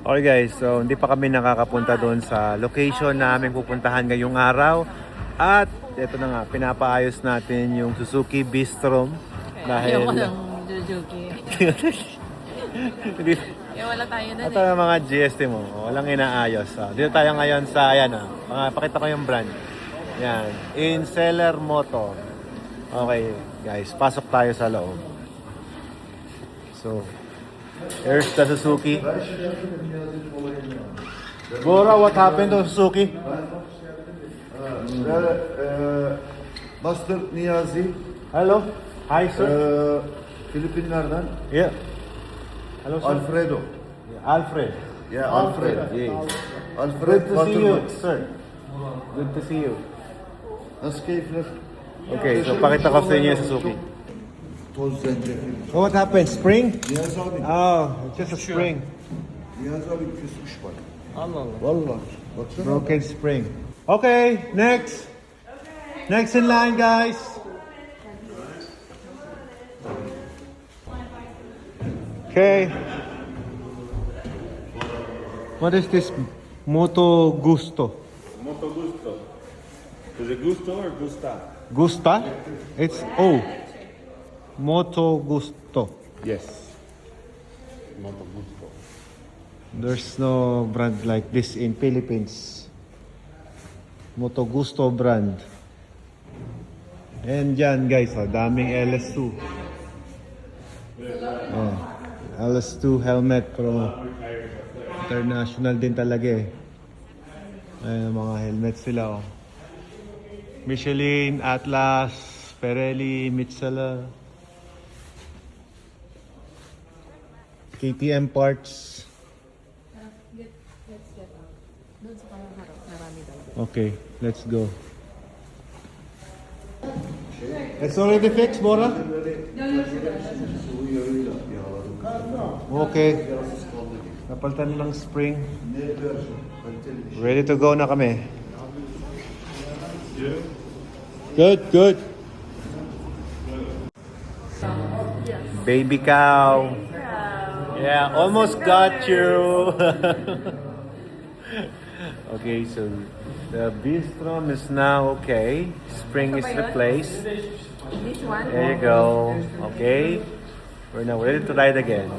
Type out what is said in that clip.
Okay guys, so hindi pa kami nakakapunta doon sa location namin pupuntahan ngayong araw. At ito na nga, pinapaayos natin yung Suzuki Bistro. Dahil... Ayaw ko ng Suzuki. Hindi, Kaya wala tayo doon ito ang mga GST mo, walang inaayos. Dito tayo ngayon sa, ayan pakita ko yung brand. Yan, Inseller Moto. Okay guys, pasok tayo sa loob. So, here's the Suzuki. Bora, what happened to Suzuki? Master Niyazi, Hello? Hi sir. Filipinlerden. Yeah. Hello sir. Alfredo. Alfred. Yeah, Alfred. Yes. Alfred Good to see you, Butterworth. sir. Good to see you. Nasıl keyifler? Okay, so pakita ko sa inyo yung Suzuki. Toz zencefil. So what happened? Spring? Niyazi abi. Oh, it's just a spring. Niyazi abi küsmüş bak. Allah Allah. Vallahi. Baksana. Broken spring. Okay, next. Next in line, guys. Okay. What is this? Moto Gusto. Moto Gusto. Is it Gusto or Gusta? Gusta? It's O. Moto Gusto. Yes. Moto Gusto. There's no brand like this in Philippines. Moto Gusto brand. And dyan guys, daming LS2. Oh, LS2 helmet pero international din talaga eh. Ayan mga helmet sila oh. Michelin, Atlas, Pirelli, Mitsala, KTM parts. Doon sa harap, marami daw. Okay, let's go. It's already fixed, Bora? Okay. Napalitan ng spring. Ready to go na kami. Good, good. Baby cow. Yeah, almost got you. Okay, so the bistro is now okay. Spring is replaced. This one? There you go. Okay. We're now ready to ride again.